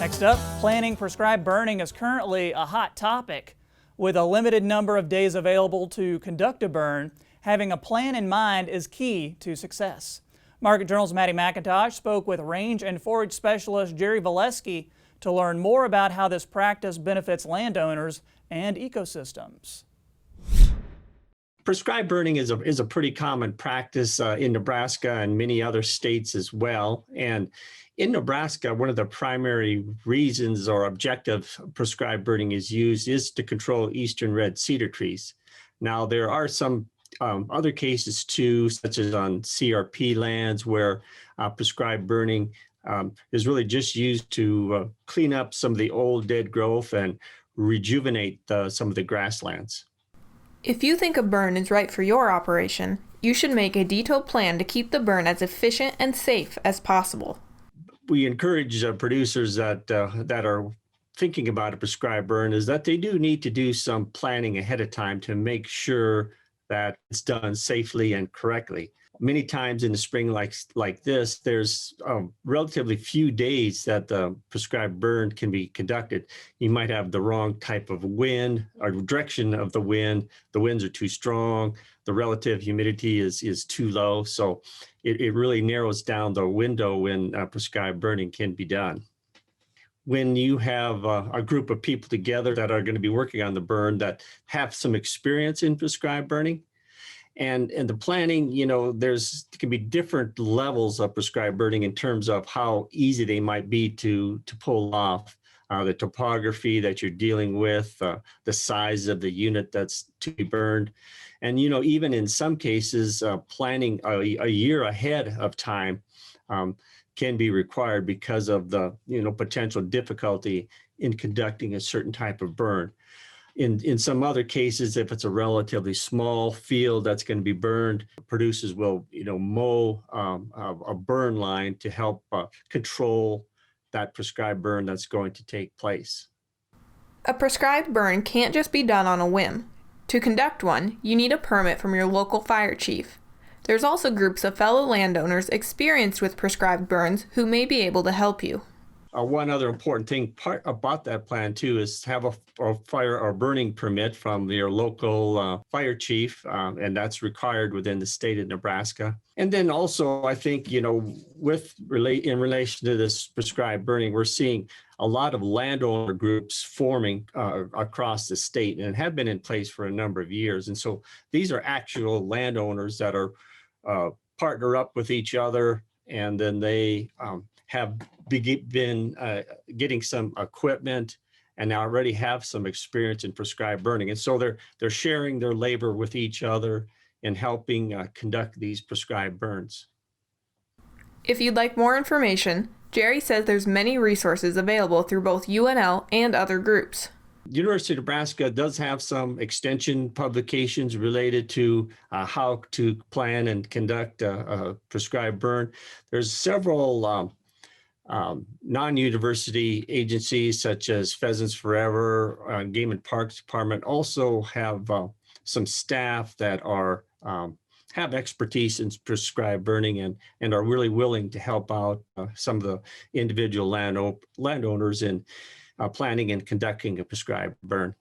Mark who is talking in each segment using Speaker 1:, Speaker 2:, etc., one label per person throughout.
Speaker 1: Next up, planning prescribed burning is currently a hot topic. With a limited number of days available to conduct a burn, having a plan in mind is key to success. Market Journal's Maddie McIntosh spoke with range and forage specialist Jerry Volesky to learn more about how this practice benefits landowners and ecosystems.
Speaker 2: Prescribed burning is a pretty common practice in Nebraska and many other states as well. And in Nebraska, one of the primary reasons or objectives prescribed burning is used is to control eastern red cedar trees. Now, there are some other cases too, such as on CRP lands where prescribed burning is really just used to clean up some of the old dead growth and rejuvenate some of the grasslands.
Speaker 3: If you think a burn is right for your operation, you should make a detailed plan to keep the burn as efficient and safe as possible.
Speaker 2: We encourage producers that are thinking about a prescribed burn is that they do need to do some planning ahead of time to make sure that it's done safely and correctly. Many times in the spring like this, there's relatively few days that the prescribed burn can be conducted. You might have the wrong type of wind or direction of the wind. The winds are too strong. The relative humidity is too low. So it really narrows down the window when prescribed burning can be done. When you have a group of people together that are going to be working on the burn that have some experience in prescribed burning, and the planning, there can be different levels of prescribed burning in terms of how easy they might be to pull off, the topography that you're dealing with, the size of the unit that's to be burned. And, even in some cases, planning a year ahead of time can be required because of the, potential difficulty in conducting a certain type of burn. In some other cases, if it's a relatively small field that's going to be burned, producers will, mow a burn line to help control that prescribed burn that's going to take place.
Speaker 3: A prescribed burn can't just be done on a whim. To conduct one, you need a permit from your local fire chief. There's also groups of fellow landowners experienced with prescribed burns who may be able to help you.
Speaker 2: One other important thing about that plan too is to have a fire or burning permit from your local fire chief, and that's required within the state of Nebraska. And then also, I think, in relation to this prescribed burning, we're seeing a lot of landowner groups forming across the state and have been in place for a number of years. And so these are actual landowners that are partner up with each other, and then they have been getting some equipment and already have some experience in prescribed burning. And so they're sharing their labor with each other and helping conduct these prescribed burns.
Speaker 3: If you'd like more information, Jerry says there's many resources available through both UNL and other groups.
Speaker 2: University of Nebraska does have some extension publications related to how to plan and conduct a prescribed burn. There's several non-university agencies such as Pheasants Forever, Game and Parks Department also have some staff that are have expertise in prescribed burning and are really willing to help out some of the individual landowners in planning and conducting a prescribed burn.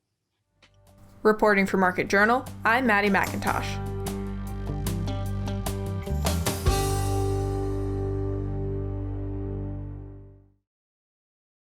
Speaker 3: Reporting for Market Journal, I'm Maddie McIntosh.